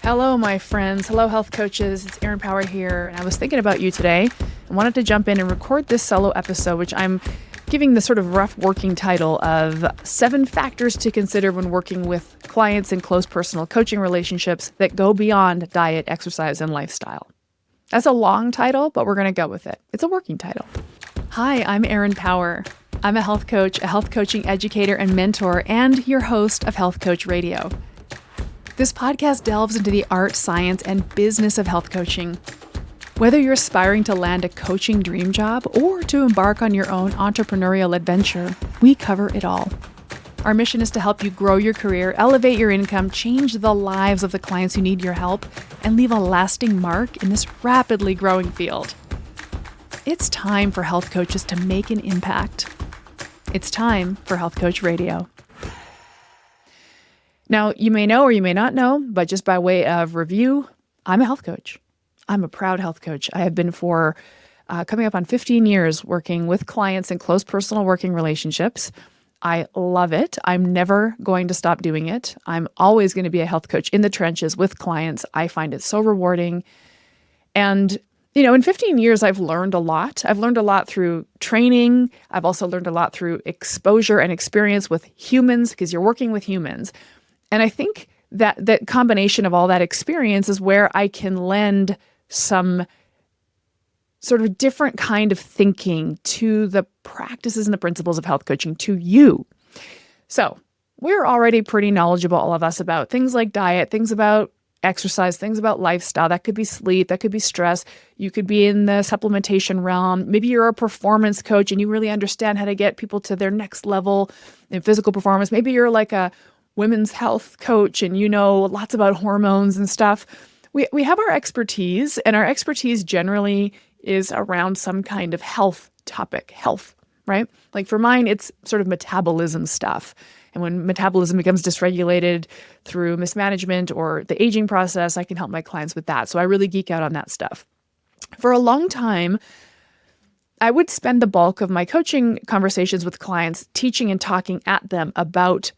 Hello, my friends. Hello, health coaches. It's Erin Power here. And I was thinking about you today and wanted to jump in and record this solo episode, which I'm giving the sort of rough working title of 7 factors to consider when working with clients in close personal coaching relationships that go beyond diet, exercise, and lifestyle. That's a long title, but we're going to go with it. It's a working title. Hi, I'm Erin Power. I'm a health coach, a health coaching educator and mentor, and your host of Health Coach Radio. This podcast delves into the art, science, and business of health coaching. Whether you're aspiring to land a coaching dream job or to embark on your own entrepreneurial adventure, we cover it all. Our mission is to help you grow your career, elevate your income, change the lives of the clients who need your help, and leave a lasting mark in this rapidly growing field. It's time for health coaches to make an impact. It's time for Health Coach Radio. Now, you may know or you may not know, but just by way of review, I'm a health coach. I'm a proud health coach. I have been for coming up on 15 years working with clients in close personal working relationships. I love it. I'm never going to stop doing it. I'm always going to be a health coach in the trenches with clients. I find it so rewarding. And, in 15 years, I've learned a lot. I've learned a lot through training. I've also learned a lot through exposure and experience with humans because you're working with humans. And I think that combination of all that experience is where I can lend some sort of different kind of thinking to the practices and the principles of health coaching to you. So we're already pretty knowledgeable, all of us, about things like diet, things about exercise, things about lifestyle. That could be sleep, that could be stress. You could be in the supplementation realm. Maybe you're a performance coach and you really understand how to get people to their next level in physical performance. Maybe you're like a women's health coach and you know lots about hormones and stuff. We have our expertise, and our expertise generally is around some kind of health topic, health, right? Like for mine, it's sort of metabolism stuff. And when metabolism becomes dysregulated through mismanagement or the aging process, I can help my clients with that. So I really geek out on that stuff. For a long time, I would spend the bulk of my coaching conversations with clients teaching and talking at them about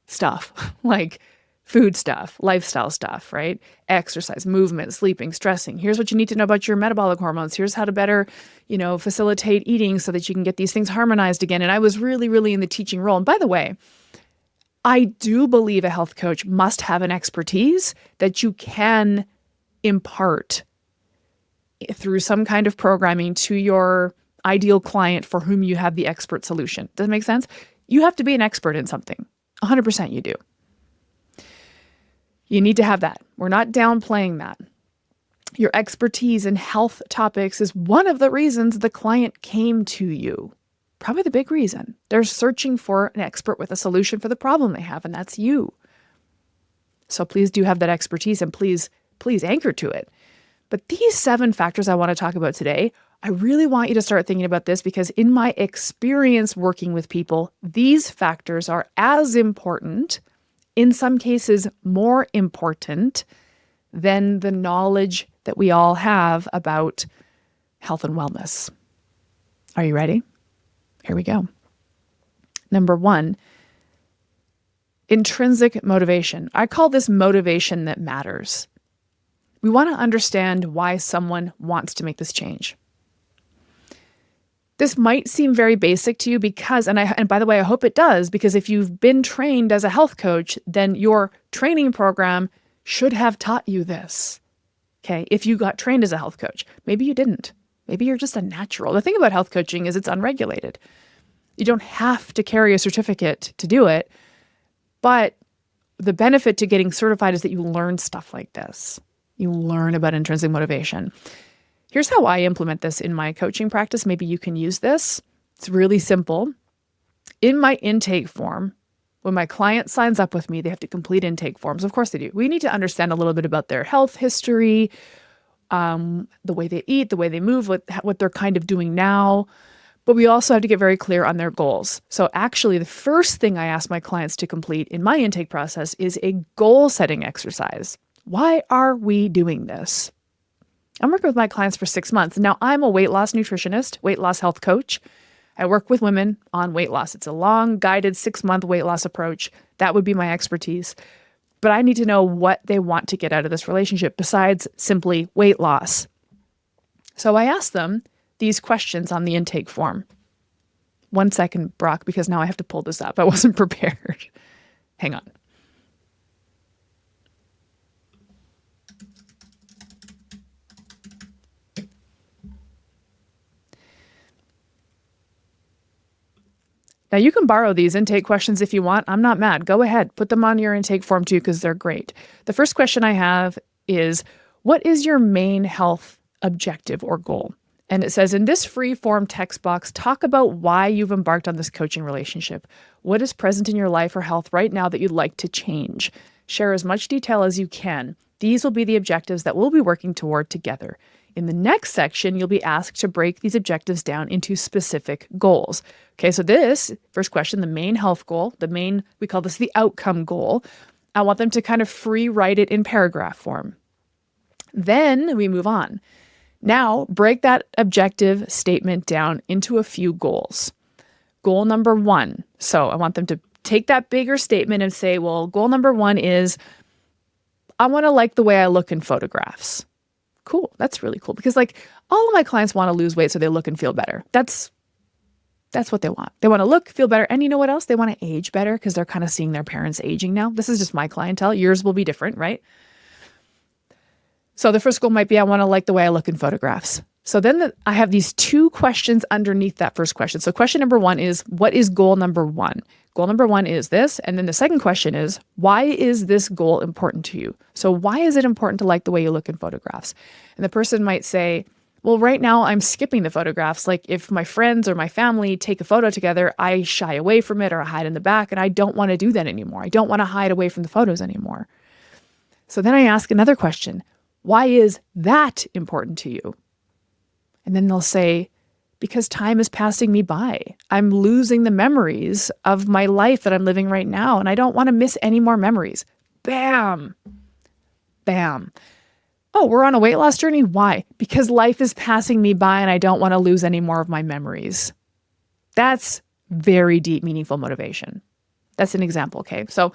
stuff like food stuff, lifestyle stuff, right? Exercise, movement, sleeping, stressing. Here's what you need to know about your metabolic hormones. Here's how to better, facilitate eating so that you can get these things harmonized again. And I was really, really in the teaching role. And by the way, I do believe a health coach must have an expertise that you can impart through some kind of programming to your ideal client for whom you have the expert solution. Does that make sense? You have to be an expert in something. 100% you do. You need to have that. We're not downplaying that. Your expertise in health topics is one of the reasons the client came to you. Probably the big reason. They're searching for an expert with a solution for the problem they have, and that's you. So please do have that expertise and please anchor to it. But these 7 factors I want to talk about today, I really want you to start thinking about this because in my experience working with people, these factors are as important, in some cases more important, than the knowledge that we all have about health and wellness. Are you ready? Here we go. Number 1, intrinsic motivation. I call this motivation that matters. We want to understand why someone wants to make this change. This might seem very basic to you because, and by the way, I hope it does, because if you've been trained as a health coach, then your training program should have taught you this. Okay, if you got trained as a health coach, maybe you didn't. Maybe you're just a natural. The thing about health coaching is it's unregulated. You don't have to carry a certificate to do it, but the benefit to getting certified is that you learn stuff like this. You learn about intrinsic motivation. Here's how I implement this in my coaching practice. Maybe you can use this. It's really simple. In my intake form, when my client signs up with me, they have to complete intake forms. Of course they do. We need to understand a little bit about their health history, the way they eat, the way they move, what they're kind of doing now. But we also have to get very clear on their goals. So actually, the first thing I ask my clients to complete in my intake process is a goal-setting exercise. Why are we doing this? I'm working with my clients for 6 months. Now, I'm a weight loss nutritionist, weight loss health coach. I work with women on weight loss. It's a long, guided 6-month weight loss approach. That would be my expertise. but I need to know what they want to get out of this relationship besides simply weight loss. So I asked them these questions on the intake form. 1 second, Brock, because now I have to pull this up. I wasn't prepared. Hang on. Now, you can borrow these intake questions if you want. I'm not mad. Go ahead. Put them on your intake form too, because they're great. The first question I have is, what is your main health objective or goal? And it says, in this free form text box, talk about why you've embarked on this coaching relationship. What is present in your life or health right now that you'd like to change? Share as much detail as you can. These will be the objectives that we'll be working toward together. In the next section, you'll be asked to break these objectives down into specific goals. Okay, so this first question, the main health goal, we call this the outcome goal. I want them to kind of free write it in paragraph form. Then we move on. Now, break that objective statement down into a few goals. Goal number 1. So I want them to take that bigger statement and say, well, goal number 1 is, I want to like the way I look in photographs. Cool. That's really cool, because like all of my clients want to lose weight so they look and feel better. That's what they want. They want to look, feel better. And you know what else? They want to age better because they're kind of seeing their parents aging now. This is just my clientele. Yours will be different, right? So the first goal might be, I want to like the way I look in photographs. So then I have these 2 questions underneath that first question. So question number 1 is, what is goal number 1? Goal number 1 is this. And then the second question is, why is this goal important to you? So why is it important to like the way you look in photographs? And the person might say, well, right now I'm skipping the photographs. Like if my friends or my family take a photo together, I shy away from it or I hide in the back, and I don't want to do that anymore. I don't want to hide away from the photos anymore. So then I ask another question. Why is that important to you? And then they'll say, because time is passing me by. I'm losing the memories of my life that I'm living right now, and I don't want to miss any more memories. Bam. Bam. Oh, we're on a weight loss journey? Why? Because life is passing me by and I don't want to lose any more of my memories. That's very deep, meaningful motivation. That's an example, okay? So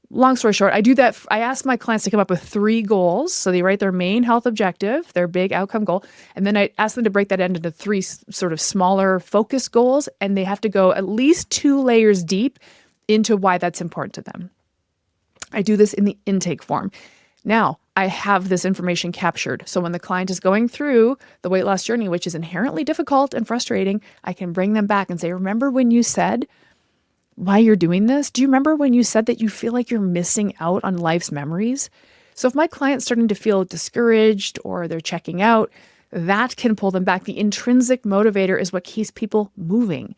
long story short, I do that. I ask my clients to come up with 3 goals. So they write their main health objective, their big outcome goal, and then I ask them to break that into 3 sort of smaller focus goals, and they have to go at least 2 layers deep into why that's important to them. I do this in the intake form. Now, I have this information captured. So when the client is going through the weight loss journey, which is inherently difficult and frustrating, I can bring them back and say, remember when you said why you're doing this? Do you remember when you said that you feel like you're missing out on life's memories? So if my client's starting to feel discouraged or they're checking out, that can pull them back. The intrinsic motivator is what keeps people moving.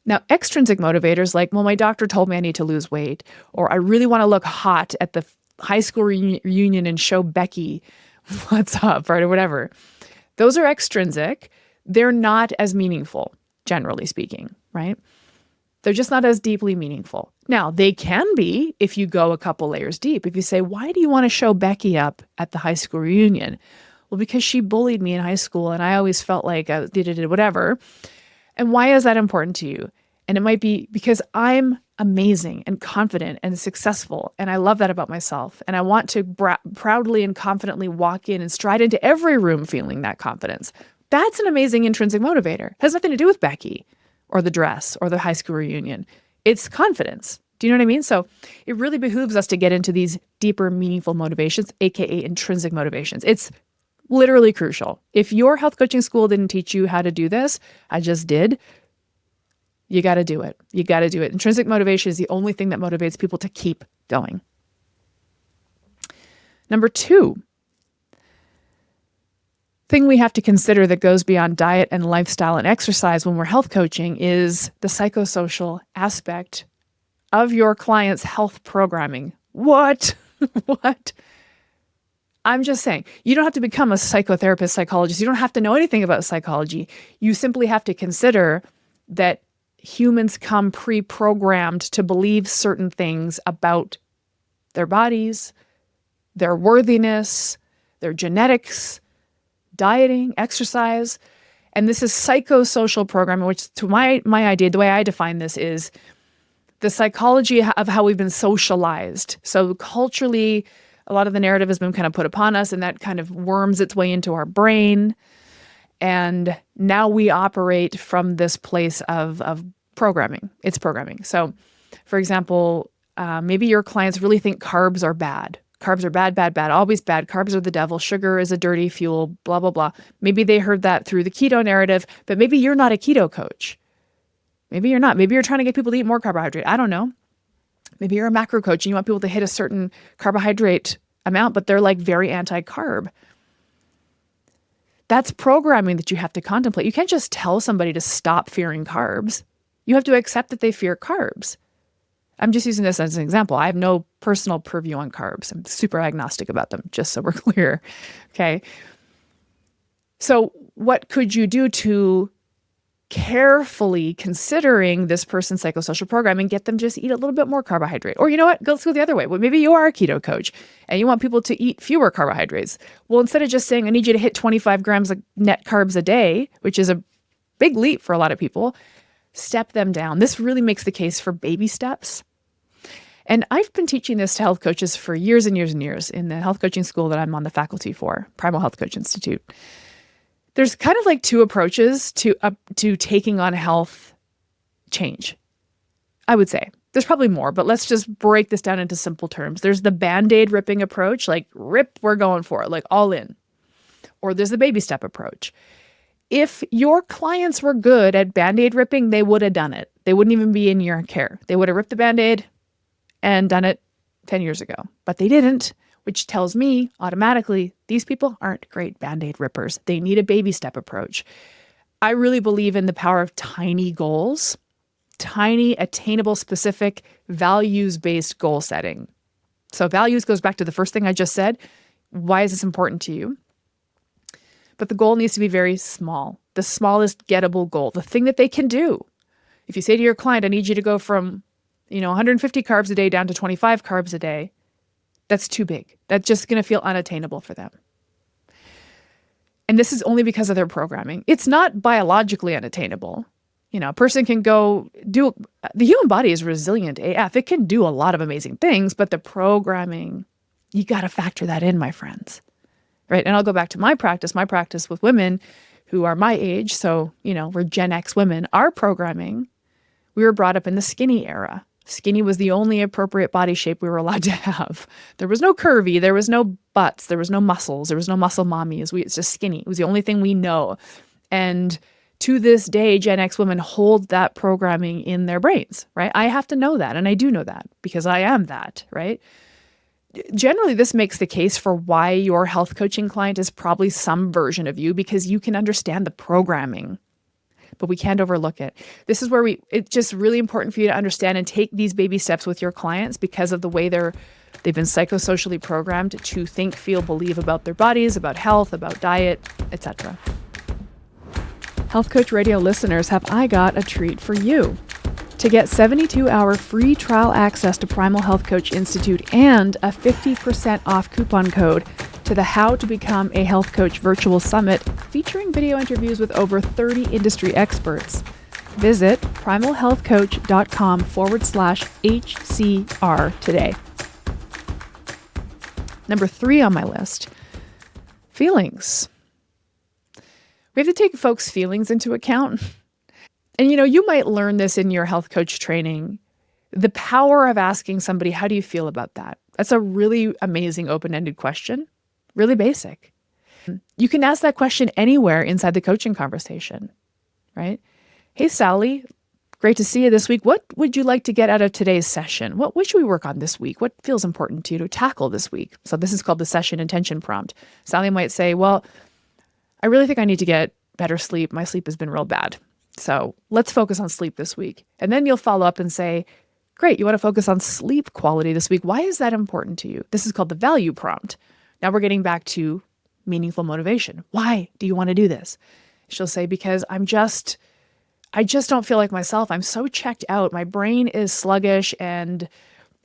Now, extrinsic motivators like, well, my doctor told me I need to lose weight, or I really want to look hot at the high school reunion and show Becky what's up, right, or whatever. Those are extrinsic. They're not as meaningful, generally speaking, right? They're just not as deeply meaningful. Now, they can be if you go a couple layers deep. If you say, why do you want to show Becky up at the high school reunion? Well, because she bullied me in high school and I always felt like I did whatever. And why is that important to you? And it might be because I'm amazing and confident and successful, and I love that about myself. And I want to proudly and confidently walk in and stride into every room feeling that confidence. That's an amazing intrinsic motivator. It has nothing to do with Becky or the dress or the high school reunion. It's confidence. Do you know what I mean? So it really behooves us to get into these deeper, meaningful motivations, aka intrinsic motivations. It's literally crucial. If your health coaching school didn't teach you how to do this, I just did. You got to do it. You got to do it. Intrinsic motivation is the only thing that motivates people to keep going. Number 2, thing we have to consider that goes beyond diet and lifestyle and exercise when we're health coaching is the psychosocial aspect of your client's health programming. What? What? I'm just saying, you don't have to become a psychotherapist, psychologist. You don't have to know anything about psychology. You simply have to consider that humans come pre-programmed to believe certain things about their bodies, their worthiness, their genetics, dieting, exercise. And this is psychosocial programming, which to my idea, the way I define this is The psychology of how we've been socialized. So culturally, a lot of the narrative has been kind of put upon us, and that kind of worms its way into our brain. And now we operate from this place of programming. It's programming. So, for example, maybe your clients really think carbs are bad. Carbs are bad, bad, bad, always bad. Carbs are the devil. Sugar is a dirty fuel, blah, blah, blah. Maybe they heard that through the keto narrative, but maybe you're not a keto coach. Maybe you're not. Maybe you're trying to get people to eat more carbohydrate. I don't know. Maybe you're a macro coach and you want people to hit a certain carbohydrate amount, but they're like very anti-carb. That's programming that you have to contemplate. You can't just tell somebody to stop fearing carbs. You have to accept that they fear carbs. I'm just using this as an example. I have no personal purview on carbs. I'm super agnostic about them, just so we're clear. Okay. So what could you do to carefully considering this person's psychosocial program and get them just eat a little bit more carbohydrate? Or you know what? Let's go the other way. Well, maybe you are a keto coach and you want people to eat fewer carbohydrates. Well, instead of just saying, I need you to hit 25 grams of net carbs a day, which is a big leap for a lot of people, step them down. This really makes the case for baby steps. And I've been teaching this to health coaches for years and years and years in the health coaching school that I'm on the faculty for, Primal Health Coach Institute. There's kind of like two approaches to taking on health change, I would say. There's probably more, but let's just break this down into simple terms. There's the Band-Aid ripping approach, like rip, we're going for it, like all in. Or there's the baby step approach. If your clients were good at Band-Aid ripping, they would have done it. They wouldn't even be in your care. They would have ripped the Band-Aid and done it 10 years ago, but they didn't, which tells me automatically these people aren't great Band-Aid rippers. They need a baby step approach. I really believe in the power of tiny goals, tiny, attainable, specific, values-based goal setting. So values goes back to the first thing I just said. Why is this important to you? But the goal needs to be very small, the smallest gettable goal, the thing that they can do. If you say to your client, I need you to go from 150 carbs a day down to 25 carbs a day, that's too big. That's just going to feel unattainable for them. And this is only because of their programming. It's not biologically unattainable. A person can the human body is resilient AF. It can do a lot of amazing things, but the programming, you got to factor that in, my friends. Right? And I'll go back to my practice with women who are my age. So, we're Gen X women. Our programming, we were brought up in the skinny era. Skinny was the only appropriate body shape we were allowed to have. There was no curvy, there was no butts, there was no muscles, there was no muscle mommies. It's just skinny. It was the only thing we know. And to this day, Gen X women hold that programming in their brains, right? I have to know that, and I do know that because I am that, right? Generally, this makes the case for why your health coaching client is probably some version of you, because you can understand the programming. But we can't overlook it. This is where it's just really important for you to understand and take these baby steps with your clients because of the way they've been psychosocially programmed to think, feel, believe about their bodies, about health, about diet, etc. Health Coach Radio listeners, have I got a treat for you. To get 72-hour free trial access to Primal Health Coach Institute and a 50% off coupon code to the How to Become a Health Coach virtual summit featuring video interviews with over 30 industry experts, visit primalhealthcoach.com/HCR today. Number 3 on my list, feelings. We have to take folks' feelings into account. And you might learn this in your health coach training, the power of asking somebody, how do you feel about that? That's a really amazing open-ended question, really basic. You can ask that question anywhere inside the coaching conversation, right? Hey, Sally, great to see you this week. What would you like to get out of today's session? What should we work on this week? What feels important to you to tackle this week? So this is called the session intention prompt. Sally might say, well, I really think I need to get better sleep. My sleep has been real bad. So let's focus on sleep this week. And then you'll follow up and say, great, you want to focus on sleep quality this week. Why is that important to you? This is called the value prompt. Now we're getting back to meaningful motivation. Why do you want to do this? She'll say, because I just don't feel like myself. I'm so checked out. My brain is sluggish and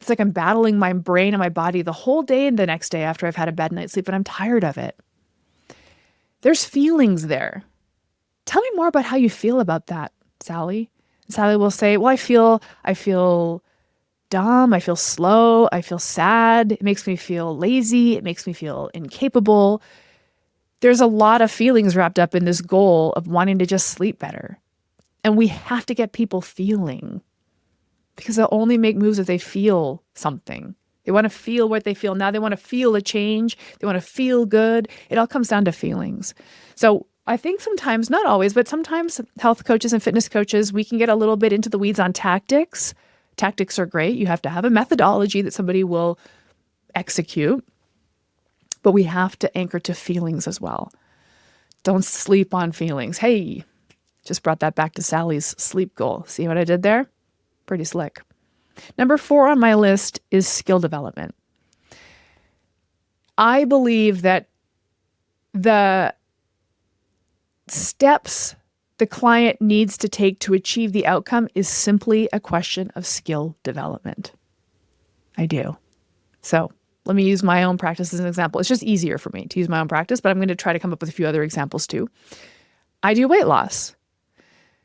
it's like I'm battling my brain and my body the whole day and the next day after I've had a bad night's sleep, and I'm tired of it. There's feelings there. Tell me more about how you feel about that, Sally. Sally will say, well, I feel dumb. I feel slow. I feel sad. It makes me feel lazy. It makes me feel incapable. There's a lot of feelings wrapped up in this goal of wanting to just sleep better. And we have to get people feeling, because they'll only make moves if they feel something. They want to feel what they feel. Now they want to feel a change. They want to feel good. It all comes down to feelings. So I think sometimes, not always, but sometimes health coaches and fitness coaches, we can get a little bit into the weeds on tactics. Tactics are great. You have to have a methodology that somebody will execute, but we have to anchor to feelings as well. Don't sleep on feelings. Hey, just brought that back to Sally's sleep goal. See what I did there? Pretty slick. Number 4 on my list is skill development. I believe that the steps the client needs to take to achieve the outcome is simply a question of skill development. I do. So let me use my own practice as an example. It's just easier for me to use my own practice, but I'm going to try to come up with a few other examples too. I do weight loss.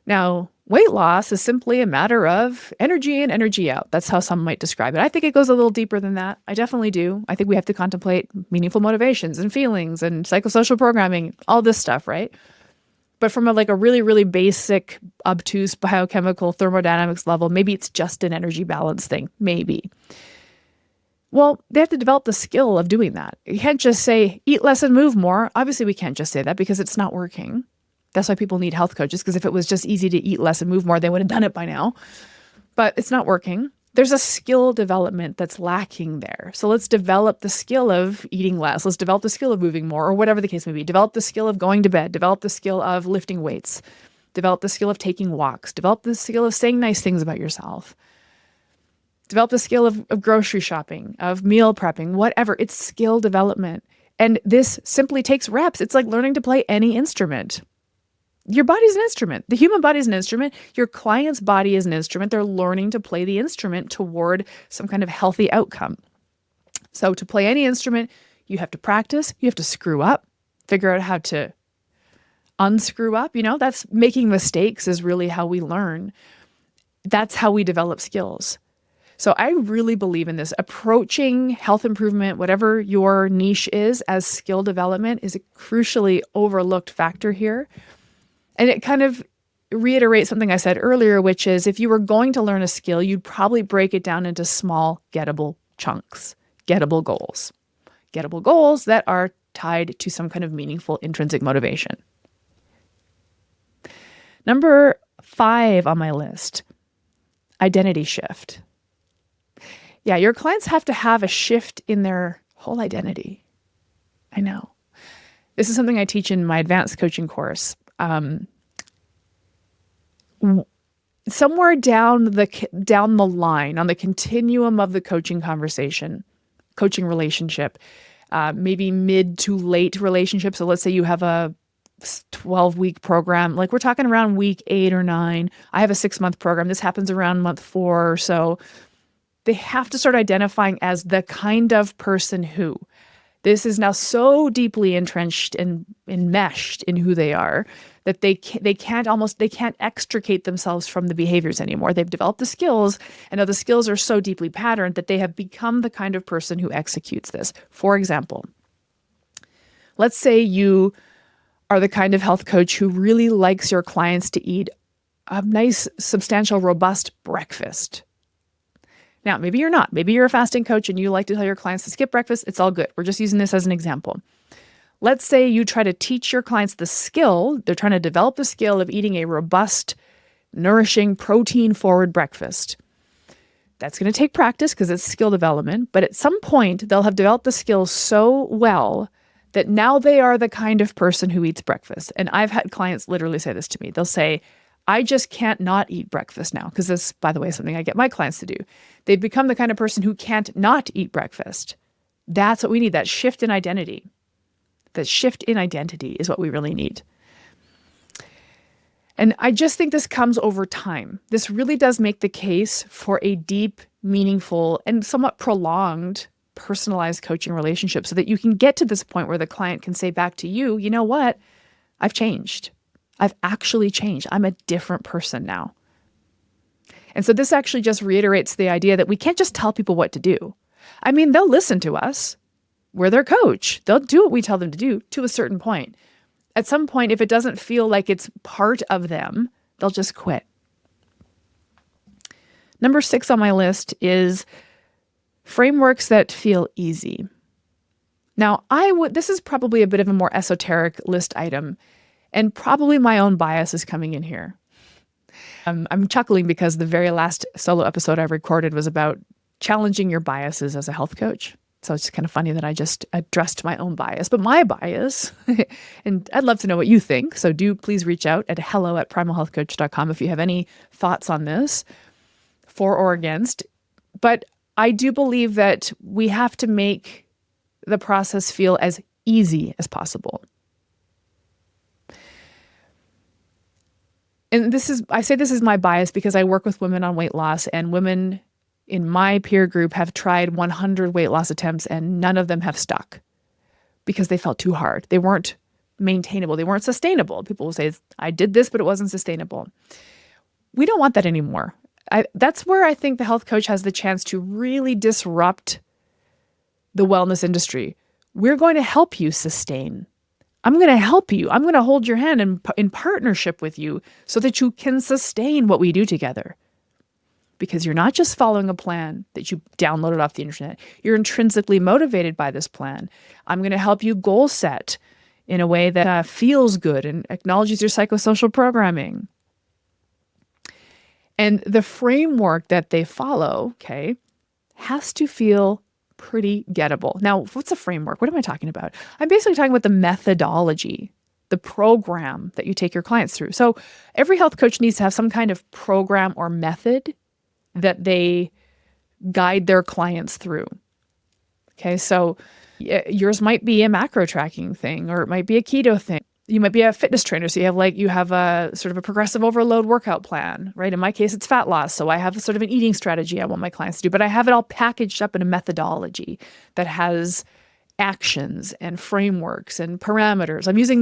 Now, weight loss is simply a matter of energy in, energy out. That's how some might describe it. I think it goes a little deeper than that. I definitely do. I think we have to contemplate meaningful motivations and feelings and psychosocial programming, all this stuff, right? But from a really, really basic, obtuse biochemical thermodynamics level, maybe it's just an energy balance thing. Maybe. Well, they have to develop the skill of doing that. You can't just say, eat less and move more. Obviously, we can't just say that because it's not working. That's why people need health coaches, because if it was just easy to eat less and move more, they would have done it by now. But it's not working. There's a skill development that's lacking there. So let's develop the skill of eating less. Let's develop the skill of moving more, or whatever the case may be. Develop the skill of going to bed. Develop the skill of lifting weights. Develop the skill of taking walks. Develop the skill of saying nice things about yourself. Develop the skill of grocery shopping, of meal prepping, whatever. It's skill development. And this simply takes reps. It's like learning to play any instrument. Your body's an instrument. The human body is an instrument. Your client's body is an instrument. They're learning to play the instrument toward some kind of healthy outcome. So to play any instrument, you have to practice. You have to screw up, figure out how to unscrew up. That's making mistakes is really how we learn. That's how we develop skills. So I really believe in this. Approaching health improvement, whatever your niche is, as skill development is a crucially overlooked factor here. And it kind of reiterates something I said earlier, which is if you were going to learn a skill, you'd probably break it down into small, gettable chunks, gettable goals that are tied to some kind of meaningful intrinsic motivation. Number 5 on my list, identity shift. Yeah, your clients have to have a shift in their whole identity. I know. This is something I teach in my advanced coaching course. Somewhere down the line on the continuum of the coaching relationship, maybe mid to late relationship. So let's say you have a 12-week program, like we're talking around week 8 or 9. I have a 6-month program. This happens around month 4 or so. They have to start identifying as the kind of person who. This is now so deeply entrenched and enmeshed in who they are that they can't extricate themselves from the behaviors anymore. They've developed the skills, and now the skills are so deeply patterned that they have become the kind of person who executes this. For example, let's say you are the kind of health coach who really likes your clients to eat a nice, substantial, robust breakfast. Now, maybe you're not. Maybe you're a fasting coach and you like to tell your clients to skip breakfast. It's all good. We're just using this as an example. Let's say you try to teach your clients the skill. They're trying to develop the skill of eating a robust, nourishing, protein-forward breakfast. That's going to take practice because it's skill development. But at some point, they'll have developed the skills so well that now they are the kind of person who eats breakfast. And I've had clients literally say this to me. They'll say, I just can't not eat breakfast now, because this, by the way, is something I get my clients to do. They've become the kind of person who can't not eat breakfast. That's what we need, that shift in identity. That shift in identity is what we really need. And I just think this comes over time. This really does make the case for a deep, meaningful, and somewhat prolonged personalized coaching relationship so that you can get to this point where the client can say back to you, you know what? I've changed. I've actually changed. I'm a different person now. And so this actually just reiterates the idea that we can't just tell people what to do. I mean, they'll listen to us. We're their coach. They'll do what we tell them to do to a certain point. At some point, if it doesn't feel like it's part of them, they'll just quit. Number 6 on my list is frameworks that feel easy. Now, this is probably a bit of a more esoteric list item, and probably my own bias is coming in here. I'm chuckling because the very last solo episode I recorded was about challenging your biases as a health coach. So it's kind of funny that I just addressed my own bias. But my bias, and I'd love to know what you think, so do please reach out at hello@primalhealthcoach.com if you have any thoughts on this, for or against. But I do believe that we have to make the process feel as easy as possible. And I say this is my bias because I work with women on weight loss, and women in my peer group have tried 100 weight loss attempts and none of them have stuck because they felt too hard. They weren't maintainable. They weren't sustainable. People will say, I did this, but it wasn't sustainable. We don't want that anymore. That's where I think the health coach has the chance to really disrupt the wellness industry. We're going to help you sustain. I'm going to help you. I'm going to hold your hand in partnership with you so that you can sustain what we do together. Because you're not just following a plan that you downloaded off the internet. You're intrinsically motivated by this plan. I'm going to help you goal set in a way that feels good and acknowledges your psychosocial programming. And the framework that they follow, has to feel pretty gettable. Now, what's a framework? What am I talking about? I'm basically talking about the methodology, the program that you take your clients through. So every health coach needs to have some kind of program or method that they guide their clients through. So yours might be a macro tracking thing, or it might be a keto thing. You might be a fitness trainer, so you have a sort of a progressive overload workout plan, right? In my case, it's fat loss, so I have a sort of an eating strategy I want my clients to do, but I have it all packaged up in a methodology that has actions and frameworks and parameters. I'm using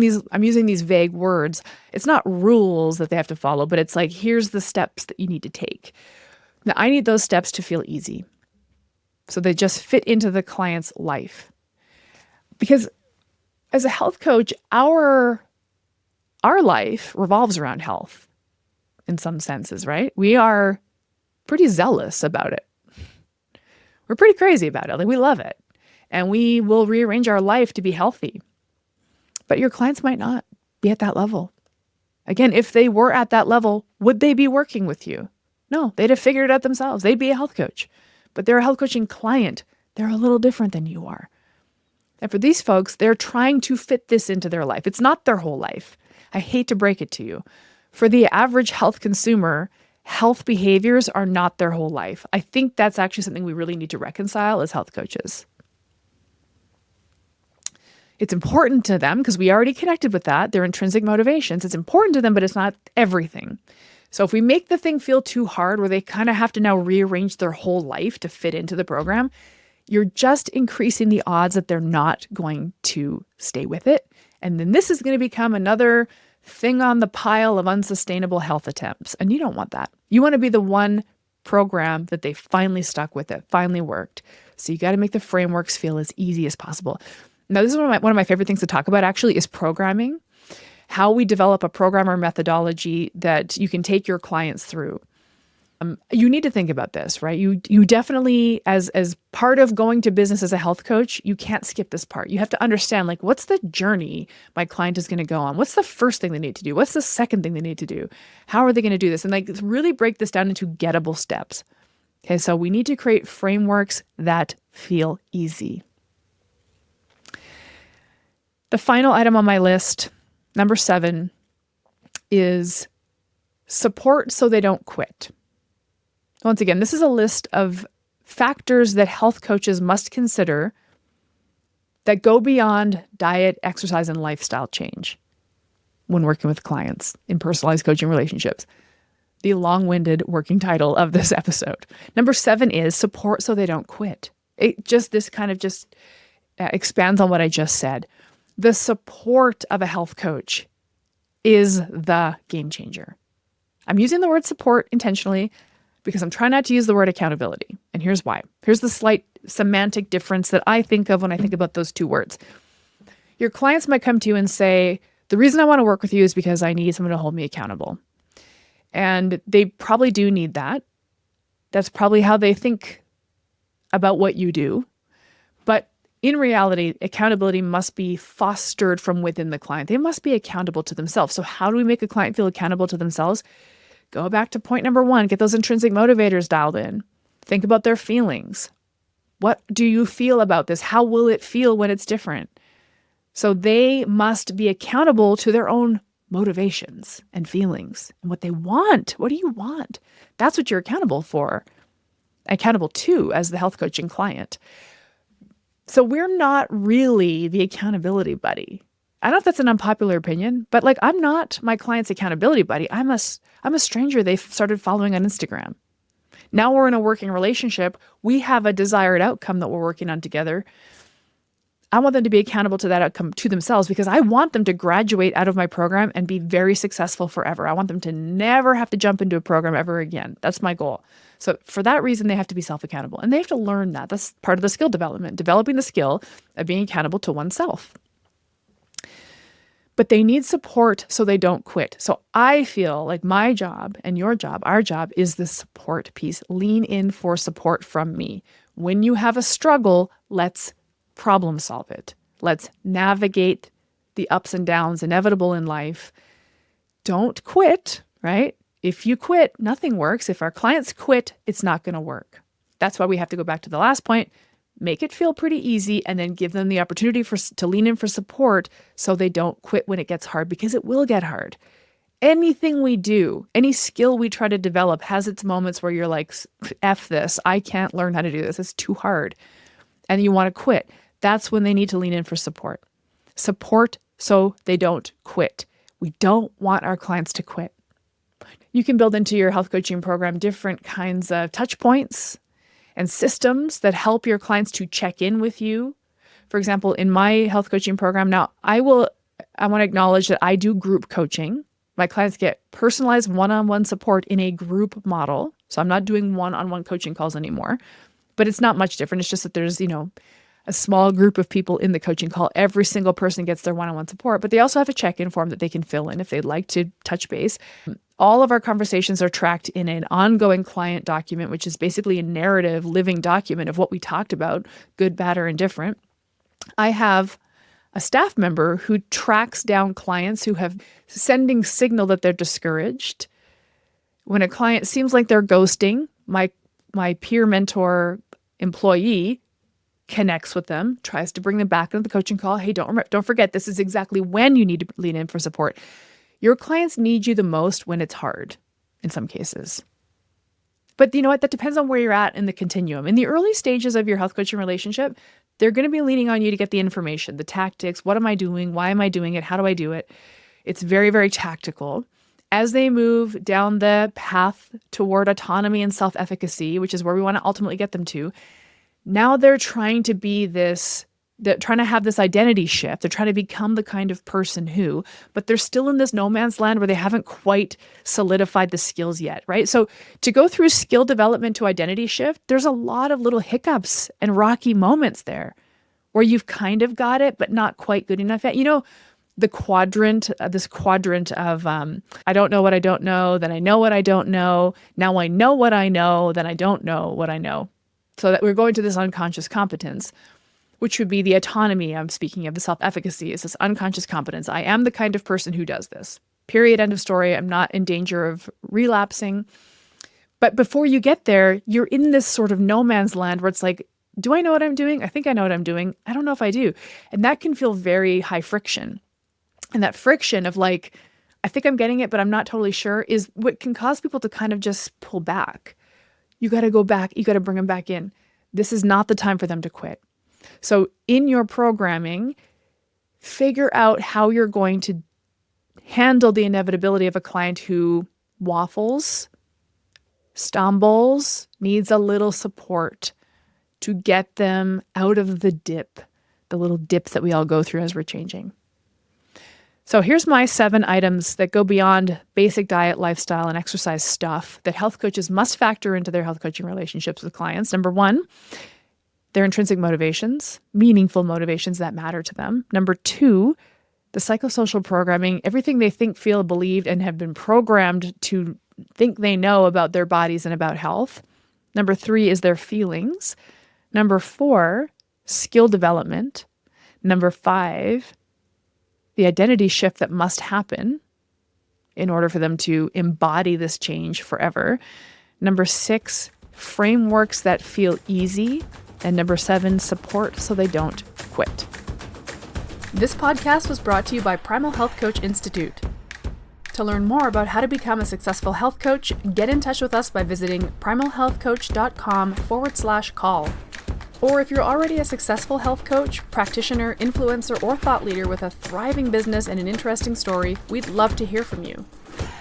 these vague words. It's not rules that they have to follow, but it's like, here's the steps that you need to take. Now, I need those steps to feel easy, so they just fit into the client's life. Because as a health coach, our life revolves around health in some senses, right? We are pretty zealous about it. We're pretty crazy about it. Like, we love it. And we will rearrange our life to be healthy. But your clients might not be at that level. Again, if they were at that level, would they be working with you? No, they'd have figured it out themselves. They'd be a health coach. But they're a health coaching client. They're a little different than you are. And for these folks, they're trying to fit this into their life. It's not their whole life. I hate to break it to you. For the average health consumer, health behaviors are not their whole life. I think that's actually something we really need to reconcile as health coaches. It's important to them because we already connected with that. Their intrinsic motivations. It's important to them, but it's not everything. So if we make the thing feel too hard, where they kind of have to now rearrange their whole life to fit into the program, you're just increasing the odds that they're not going to stay with it. And then this is going to become another thing on the pile of unsustainable health attempts. And you don't want that. You want to be the one program that they finally stuck with, it finally worked. So you got to make the frameworks feel as easy as possible. Now, this is one of my favorite things to talk about, actually, is programming. How we develop a program or methodology that you can take your clients through. You need to think about this, right? You definitely, as part of going to business as a health coach, you can't skip this part. You have to understand, like, what's the journey my client is going to go on? What's the first thing they need to do? What's the second thing they need to do? How are they going to do this? And like, really break this down into gettable steps. Okay, so we need to create frameworks that feel easy. The final item on my list, number 7, is support so they don't quit. Once again, this is a list of factors that health coaches must consider that go beyond diet, exercise, and lifestyle change when working with clients in personalized coaching relationships. The long-winded working title of this episode. Number 7 is support so they don't quit. This kind of expands on what I just said. The support of a health coach is the game changer. I'm using the word support intentionally because I'm trying not to use the word accountability. And here's why. Here's the slight semantic difference that I think of when I think about those two words. Your clients might come to you and say, the reason I want to work with you is because I need someone to hold me accountable. And they probably do need that. That's probably how they think about what you do. But in reality, accountability must be fostered from within the client. They must be accountable to themselves. So how do we make a client feel accountable to themselves? Go back to point number one, get those intrinsic motivators dialed in. Think about their feelings. What do you feel about this? How will it feel when it's different? So they must be accountable to their own motivations and feelings and what they want. What do you want? That's what you're accountable to as the health coaching client. So we're not really the accountability buddy. I don't know if that's an unpopular opinion, but like I'm not my client's accountability buddy. I'm a stranger they've started following on Instagram. Now we're in a working relationship. We have a desired outcome that we're working on together. I want them to be accountable to that outcome to themselves because I want them to graduate out of my program and be very successful forever. I want them to never have to jump into a program ever again. That's my goal. So for that reason, they have to be self-accountable and they have to learn that. That's part of the skill development, developing the skill of being accountable to oneself. But they need support so they don't quit. So I feel like my job and your job, our job is the support piece. Lean in for support from me. When you have a struggle, let's problem solve it. Let's navigate the ups and downs inevitable in life. Don't quit, right? If you quit, nothing works. If our clients quit, it's not going to work. That's why we have to go back to the last point. Make it feel pretty easy and then give them the opportunity to lean in for support so they don't quit when it gets hard, because it will get hard. Anything we do, any skill we try to develop has its moments where you're like, F this, I can't learn how to do this. It's too hard. And you want to quit. That's when they need to lean in for support. Support so they don't quit. We don't want our clients to quit. You can build into your health coaching program different kinds of touch points and systems that help your clients to check in with you. For example, in my health coaching program, now I want to acknowledge that I do group coaching. My clients get personalized one-on-one support in a group model. So I'm not doing one-on-one coaching calls anymore, but it's not much different. It's just that there's, a small group of people in the coaching call. Every single person gets their one-on-one support, but they also have a check-in form that they can fill in if they'd like to touch base. All of our conversations are tracked in an ongoing client document, which is basically a narrative, living document of what we talked about, good, bad, or indifferent. I have a staff member who tracks down clients who have sending signal that they're discouraged. When a client seems like they're ghosting, my peer mentor employee connects with them, tries to bring them back into the coaching call. Hey, don't forget, this is exactly when you need to lean in for support. Your clients need you the most when it's hard in some cases. But you know what? That depends on where you're at in the continuum. In the early stages of your health coaching relationship, they're going to be leaning on you to get the information, the tactics. What am I doing? Why am I doing it? How do I do it? It's very, very tactical. As they move down the path toward autonomy and self-efficacy, which is where we want to ultimately get them to, now they're trying to they're trying to have this identity shift. They're trying to become the kind of person who, but they're still in this no man's land where they haven't quite solidified the skills yet, right? So to go through skill development to identity shift, there's a lot of little hiccups and rocky moments there where you've kind of got it, but not quite good enough yet. The quadrant, this quadrant of I don't know what I don't know, then I know what I don't know, now I know what I know, then I don't know what I know. So that we're going to this unconscious competence, which would be the autonomy I'm speaking of, the self-efficacy, is this unconscious competence. I am the kind of person who does this. Period, end of story. I'm not in danger of relapsing. But before you get there, you're in this sort of no man's land where it's like, do I know what I'm doing? I think I know what I'm doing. I don't know if I do. And that can feel very high friction. And that friction of like, I think I'm getting it, but I'm not totally sure, is what can cause people to kind of just pull back. You got to go back. You got to bring them back in. This is not the time for them to quit. So in your programming, figure out how you're going to handle the inevitability of a client who waffles, stumbles, needs a little support to get them out of the dip, the little dips that we all go through as we're changing. So here's my 7 items that go beyond basic diet, lifestyle, and exercise stuff that health coaches must factor into their health coaching relationships with clients. Number 1, their intrinsic motivations, meaningful motivations that matter to them. Number 2, the psychosocial programming, everything they think, feel, believed, and have been programmed to think they know about their bodies and about health. Number 3 is their feelings. Number 4, skill development. Number 5, the identity shift that must happen in order for them to embody this change forever. Number 6, frameworks that feel easy. And number 7, support so they don't quit. This podcast was brought to you by Primal Health Coach Institute. To learn more about how to become a successful health coach, get in touch with us by visiting primalhealthcoach.com/call. Or if you're already a successful health coach, practitioner, influencer, or thought leader with a thriving business and an interesting story, we'd love to hear from you.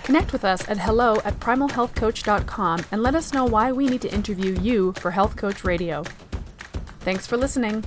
Connect with us at hello@primalhealthcoach.com and let us know why we need to interview you for Health Coach Radio. Thanks for listening.